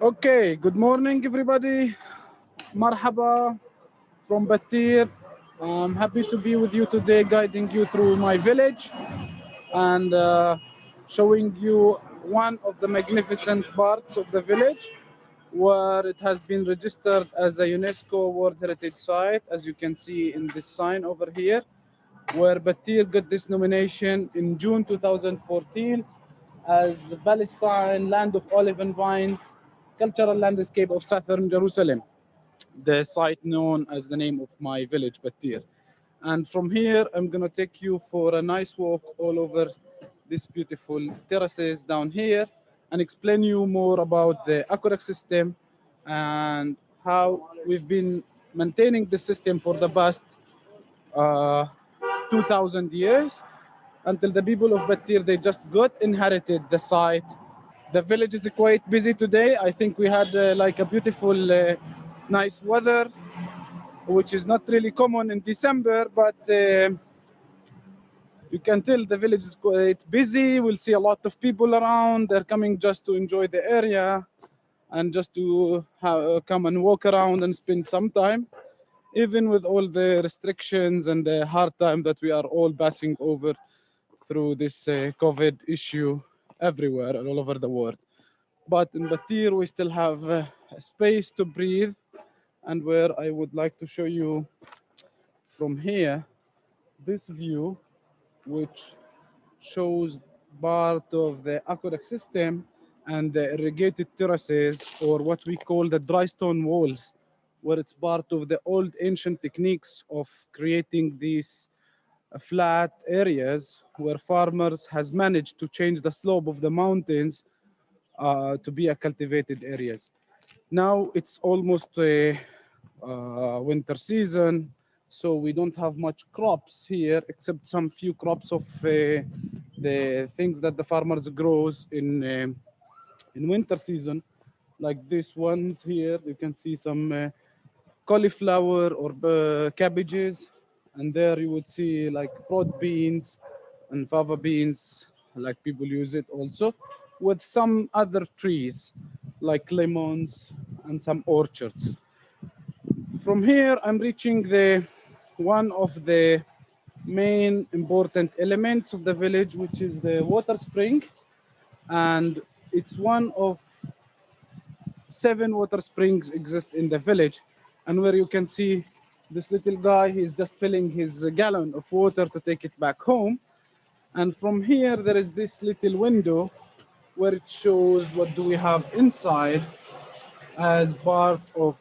Okay, good morning, everybody. Marhaba from Battir. I'm happy to be with you today, guiding you through my village and showing you one of the magnificent parts of the village where it has been registered as a UNESCO World Heritage Site, as you can see in this sign over here, where Battir got this nomination in June 2014 as Palestine, land of olive and vines, cultural landscape of southern Jerusalem, the site known as the name of my village, Battir. And from here, I'm going to take you for a nice walk all over these beautiful terraces down here and explain you more about the aqueduct system and how we've been maintaining the system for the past uh, 2000 years until the people of Battir, they just got inherited the site. The village is quite busy today. I think we had like a beautiful, nice weather, which is not really common in December, but you can tell the village is quite busy. We'll see a lot of people around. They're coming just to enjoy the area and just to come and walk around and spend some time, even with all the restrictions and the hard time that we are all passing over through this COVID issue everywhere and all over the world. But in Battir, we still have a space to breathe, and where I would like to show you from here this view, which shows part of the aqueduct system and the irrigated terraces, or what we call the dry stone walls, where it's part of the old ancient techniques of creating these flat areas where farmers has managed to change the slope of the mountains to be a cultivated areas. Now it's almost a winter season, so we don't have much crops here except some few crops of the things that the farmers grows in winter season, like these ones here. You can see some cauliflower or cabbages, and there you would see like broad beans and fava beans, like people use it also, with some other trees like lemons and some orchards. From here, I'm reaching the one of the main important elements of the village, which is the water spring, and it's one of 7 water springs exist in the village, and where you can see this little guy, he's just filling his gallon of water to take it back home. And from here, there is this little window where it shows what do we have inside as part of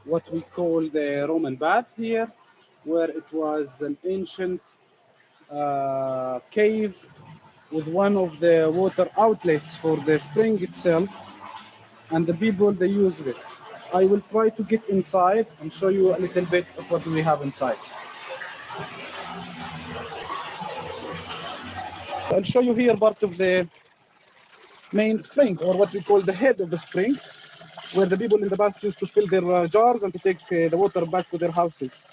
what we call the Roman bath here, where it was an ancient cave with one of the water outlets for the spring itself, and the people, they use it. I will try to get inside and show you a little bit of what we have inside. I'll show you here part of the main spring, or what we call the head of the spring, where the people in the past used to fill their jars and to take the water back to their houses.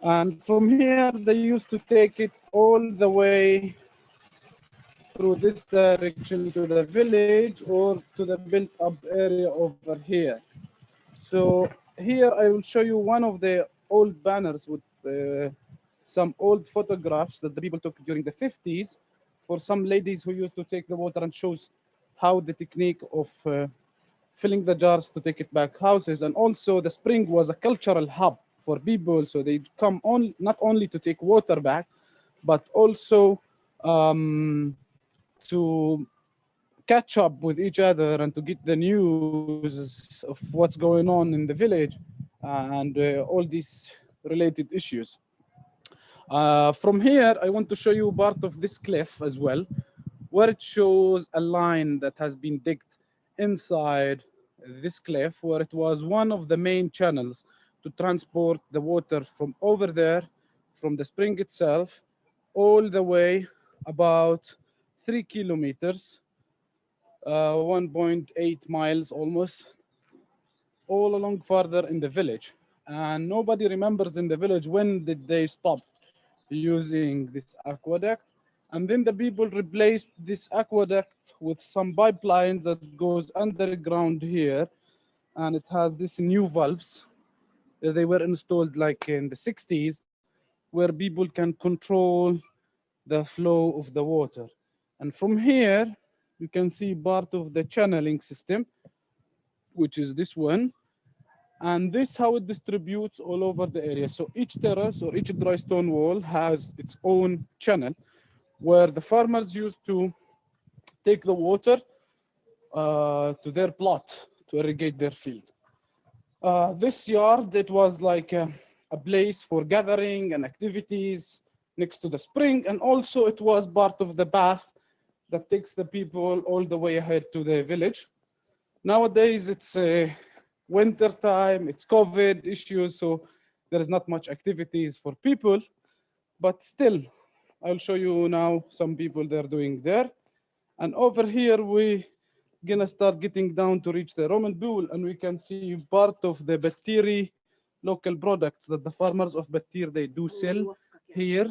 And from here, they used to take it all the way through this direction to the village or to the built-up area over here. So here I will show you one of the old banners with some old photographs that the people took during the 50s for some ladies who used to take the water, and shows how the technique of filling the jars to take it back houses. And also the spring was a cultural hub for people, so they come on not only to take water back, but also to catch up with each other and to get the news of what's going on in the village and all these related issues. From here, I want to show you part of this cliff as well, where it shows a line that has been digged inside this cliff, where it was one of the main channels to transport the water from over there, from the spring itself, all the way about 3 kilometers, 1.8 miles almost, all along farther in the village. And nobody remembers in the village when did they stop using this aqueduct. And then the people replaced this aqueduct with some pipelines that goes underground here, and it has these new valves. They were installed like in the 60s, where people can control the flow of the water. And from here, you can see part of the channeling system, which is this one. And this how it distributes all over the area. So each terrace or each dry stone wall has its own channel where the farmers used to take the water to their plot to irrigate their field. This yard, it was like a place for gathering and activities next to the spring, and also it was part of the path that takes the people all the way ahead to the village. Nowadays, it's winter time, it's COVID issues, so there is not much activities for people, but still, I'll show you now some people they're doing there. And over here, we gonna start getting down to reach the Roman pool, and we can see part of the Battiri local products that the farmers of Battir they do sell here,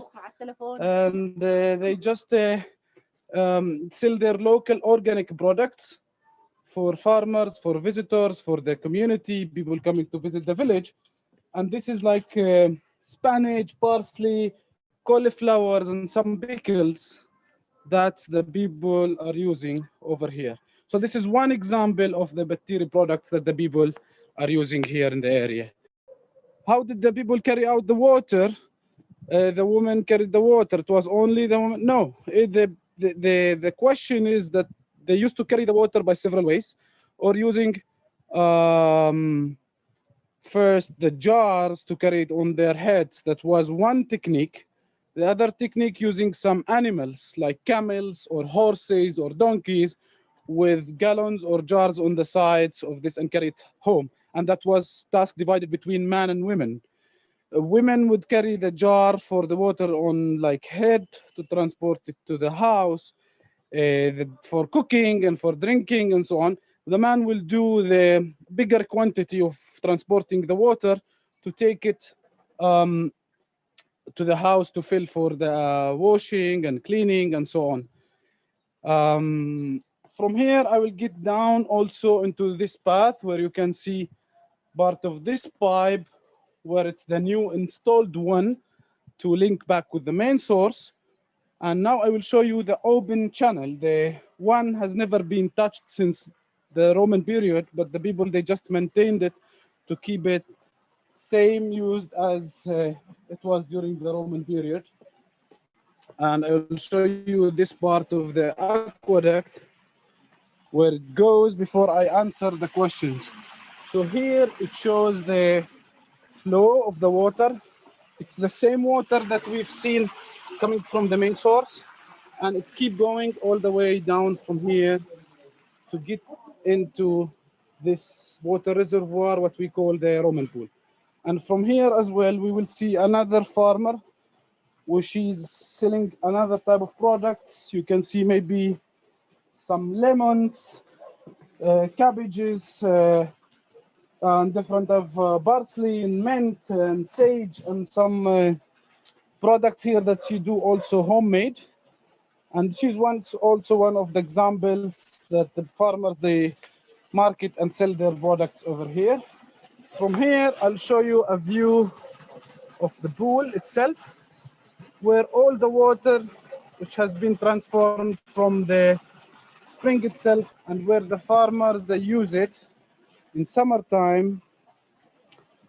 and they just sell their local organic products for farmers, for visitors, for the community, people coming to visit the village. And this is like spinach, parsley, cauliflowers, and some pickles that the people are using over here. So this is one example of the Battiri products that the people are using here in the area. How did the people carry out the water? The woman carried the water. It was only the woman. No, the question is that they used to carry the water by several ways, or using first the jars to carry it on their heads. That was one technique. The other technique using some animals like camels or horses or donkeys with gallons or jars on the sides of this and carry it home. And that was task divided between man and women. Women would carry the jar for the water on like head to transport it to the house for cooking and for drinking and so on. The man will do the bigger quantity of transporting the water to take it to the house to fill for the washing and cleaning and so on. From here, I will get down also into this path where you can see part of this pipe where it's the new installed one to link back with the main source. And now I will show you the open channel. The one has never been touched since the Roman period, but the people, they just maintained it to keep it same used as it was during the Roman period. And I will show you this part of the aqueduct where it goes before I answer the questions. So here it shows the flow of the water. It's the same water that we've seen coming from the main source, and it keep going all the way down from here to get into this water reservoir, what we call the Roman pool. And from here as well, we will see another farmer where she's selling another type of products. You can see maybe some lemons, cabbages, and different of parsley and mint and sage and some products here that she do also homemade. And she's also one of the examples that the farmers, they market and sell their products over here. From here, I'll show you a view of the pool itself, where all the water which has been transformed from the spring itself, and where the farmers, they use it in summertime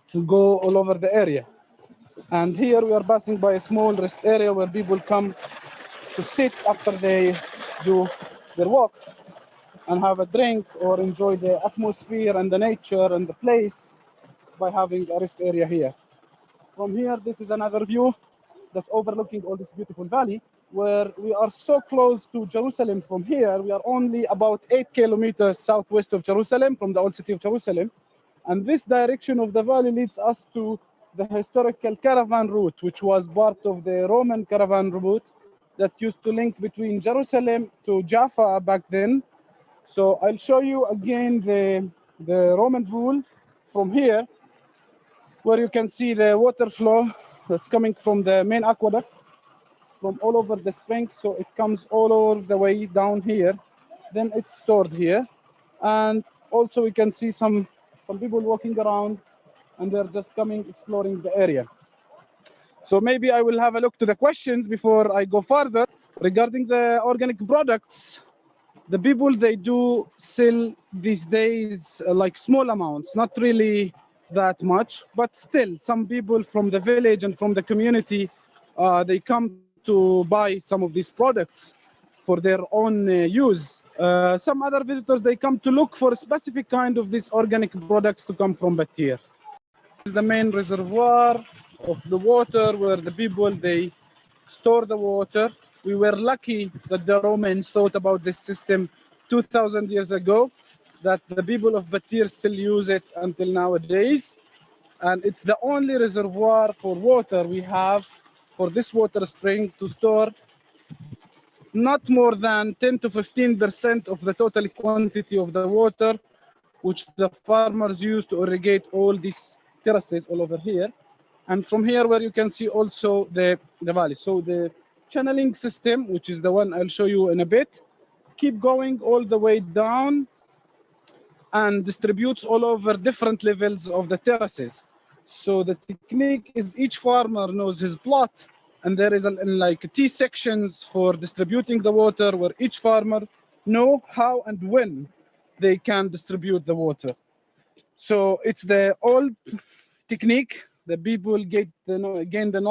to go all over the area. And here we are passing by a small rest area where people come to sit after they do their walk and have a drink or enjoy the atmosphere and the nature and the place by having a rest area here. From here, this is another view that's overlooking all this beautiful valley, where we are so close to Jerusalem. From here, we are only about 8 kilometers southwest of Jerusalem, from the old city of Jerusalem. And this direction of the valley leads us to the historical caravan route, which was part of the Roman caravan route that used to link between Jerusalem to Jaffa back then. So I'll show you again the Roman pool from here, where you can see the water flow that's coming from the main aqueduct. from all over the spring. So it comes all the way down here. Then it's stored here. And also we can see some people walking around, and they're just coming, exploring the area. So maybe I will have a look to the questions before I go further. Regarding the organic products, the people, they do sell these days like small amounts, not really that much, but still some people from the village and from the community, they come to buy some of these products for their own use. Some other visitors, they come to look for a specific kind of these organic products to come from Battir. This is the main reservoir of the water where the people, they store the water. We were lucky that the Romans thought about this system 2,000 years ago, that the people of Battir still use it until nowadays. And it's the only reservoir for water we have for this water spring to store not more than 10 to 15% of the total quantity of the water, which the farmers use to irrigate all these terraces all over here. And from here, where you can see also the valley. So the channeling system, which is the one I'll show you in a bit, keep going all the way down and distributes all over different levels of the terraces. So the technique is each farmer knows his plot, and there is like T sections for distributing the water, where each farmer know how and when they can distribute the water. So it's the old technique. The people gain the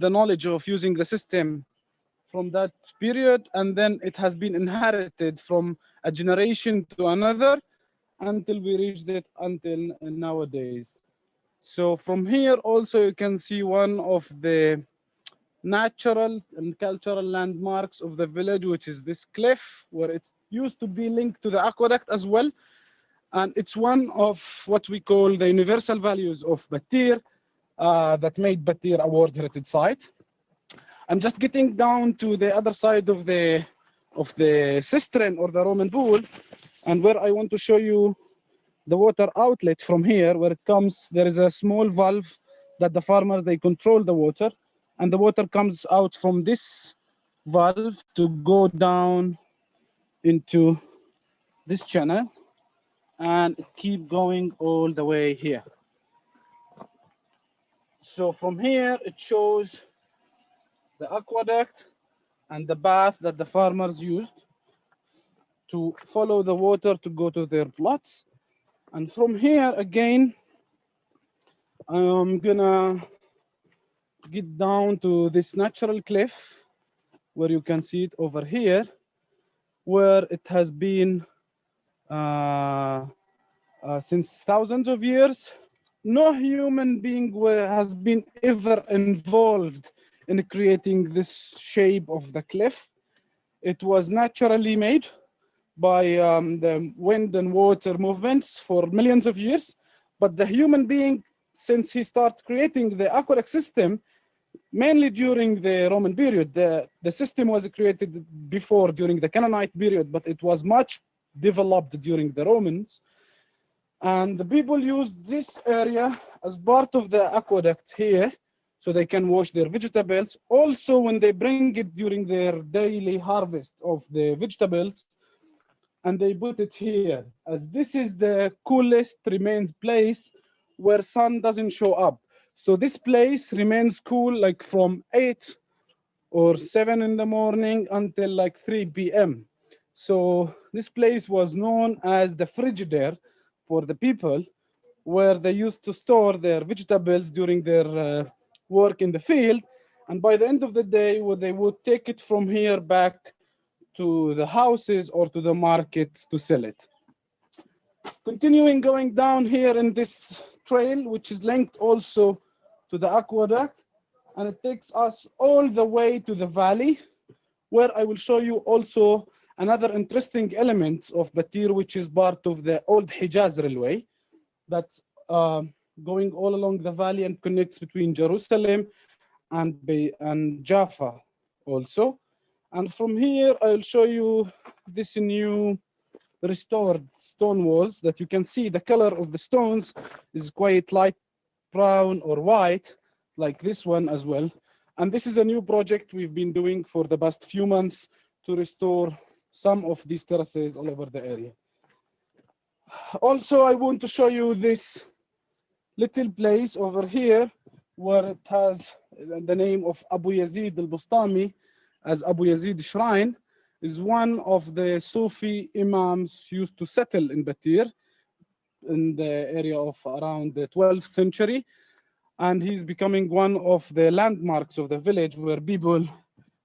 knowledge of using the system from that period, and then it has been inherited from a generation to another until we reached it until nowadays. So from here also you can see one of the natural and cultural landmarks of the village, which is this cliff, where it used to be linked to the aqueduct as well. And it's one of what we call the universal values of Battir that made Battir a World Heritage Site. I'm just getting down to the other side of the cistern or the Roman pool, and where I want to show you the water outlet from here, where it comes, there is a small valve that the farmers, they control the water, and the water comes out from this valve to go down into this channel and keep going all the way here. So from here, it shows the aqueduct and the path that the farmers used to follow the water to go to their plots. And from here again, I'm gonna get down to this natural cliff where you can see it over here, where it has been since thousands of years. No human being has been ever involved in creating this shape of the cliff. It was naturally made by the wind and water movements for millions of years. But the human being, since he started creating the aqueduct system, mainly during the Roman period, the system was created before during the Canaanite period, but it was much developed during the Romans. And the people used this area as part of the aqueduct here, so they can wash their vegetables. Also, when they bring it during their daily harvest of the vegetables, and they put it here, as this is the coolest remains place where sun doesn't show up. So this place remains cool like from 8 or 7 in the morning until like 3 p.m. So this place was known as the Frigidaire for the people, where they used to store their vegetables during their work in the field. And by the end of the day, they would take it from here back to the houses or to the markets to sell it. Continuing going down here in this trail, which is linked also to the aqueduct, and it takes us all the way to the valley, where I will show you also another interesting element of Battir, which is part of the old Hijaz railway that's going all along the valley and connects between Jerusalem and Jaffa also. And from here, I'll show you this new restored stone walls that you can see the color of the stones is quite light brown or white, like this one as well. And this is a new project we've been doing for the past few months to restore some of these terraces all over the area. Also, I want to show you this little place over here where it has the name of Abu Yazid al-Bustami as Abu Yazid Shrine. Is one of the Sufi imams used to settle in Battir in the area of around the 12th century. And he's becoming one of the landmarks of the village where people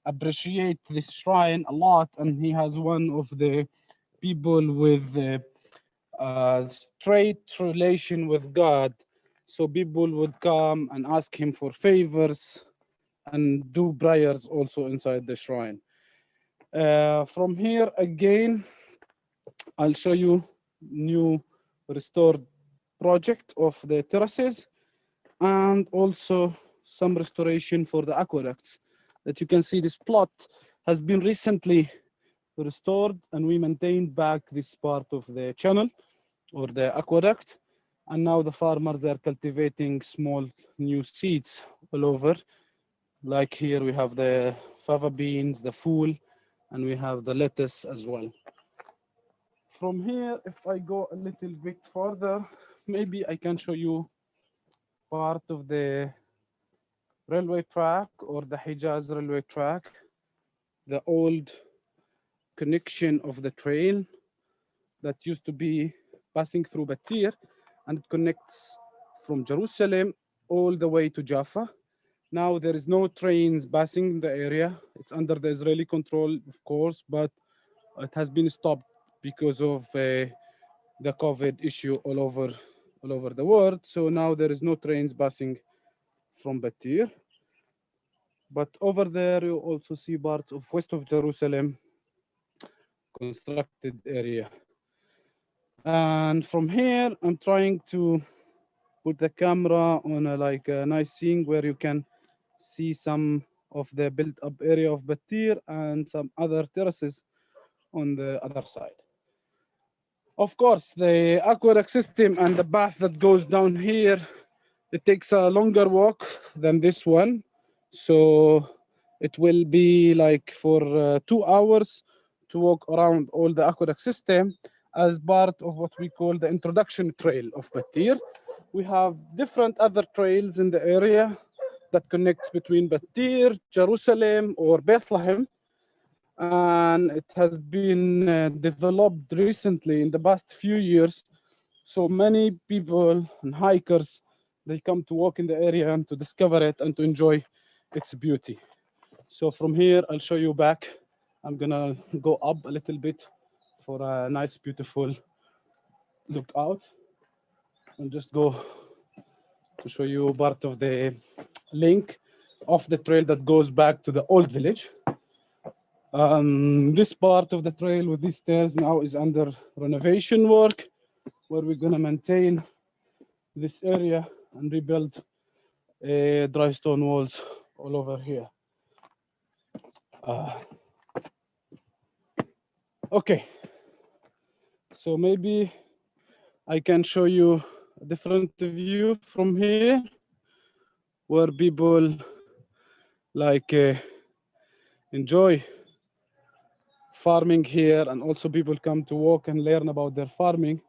appreciate this shrine a lot. And he has one of the people with the straight relation with God. So people would come and ask him for favors and do prayers also inside the shrine. From here again, I'll show you new restored project of the terraces and also some restoration for the aqueducts. That you can see this plot has been recently restored and we maintained back this part of the channel or the aqueduct. And now the farmers are cultivating small new seeds all over. Like here we have the fava beans, the fool, and we have the lettuce as well. From here, if I go a little bit further, maybe I can show you part of the railway track or the Hijaz railway track, the old connection of the train that used to be passing through Battir, and it connects from Jerusalem all the way to Jaffa. Now there is no trains passing in the area. It's under the Israeli control, of course, but it has been stopped because of the COVID issue all over the world. So now there is no trains passing from Battir. But over there, you also see parts of west of Jerusalem, constructed area. And from here, I'm trying to put the camera on a nice scene where you can see some of the built-up area of Battir and some other terraces on the other side. Of course, the aqueduct system and the path that goes down here, it takes a longer walk than this one. So it will be like for 2 hours to walk around all the aqueduct system as part of what we call the introduction trail of Battir. We have different other trails in the area that connects between Battir, Jerusalem, or Bethlehem. And it has been developed recently in the past few years. So many people and hikers, they come to walk in the area and to discover it and to enjoy its beauty. So from here, I'll show you back. I'm gonna go up a little bit for a nice, beautiful look out and just go to show you part of the link of the trail that goes back to the old village. This part of the trail with these stairs now is under renovation work, where we're gonna maintain this area and rebuild dry stone walls all over here. Okay, so maybe I can show you a different view from here, where people enjoy farming here, and also people come to walk and learn about their farming.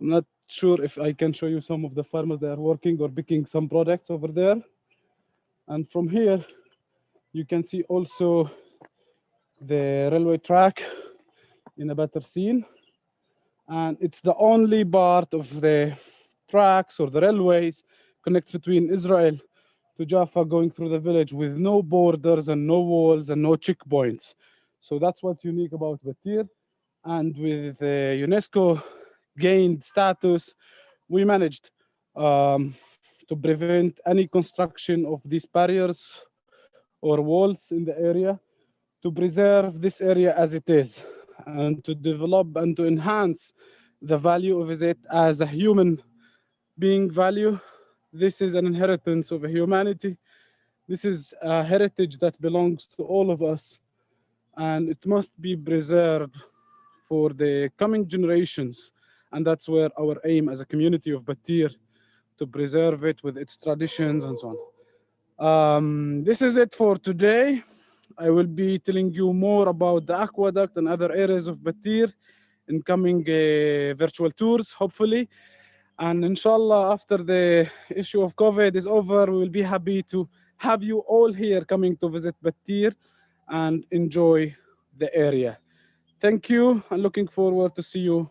I'm not sure if I can show you some of the farmers that are working or picking some products over there. And from here, you can see also the railway track in a better scene. And it's the only part of the tracks or the railways connects between Israel to Jaffa going through the village with no borders and no walls and no checkpoints. So that's what's unique about Battir. And with UNESCO gained status, we managed to prevent any construction of these barriers or walls in the area, to preserve this area as it is, and to develop and to enhance the value of it as a human being value. This is an inheritance of humanity. This is a heritage that belongs to all of us, and it must be preserved for the coming generations. And that's where our aim as a community of Battir, to preserve it with its traditions and so This is it for today. I will be telling you more about the aqueduct and other areas of Battir in coming virtual tours, hopefully. And inshallah, after the issue of COVID is over, we will be happy to have you all here coming to visit Battir and enjoy the area. Thank you, and looking forward to see you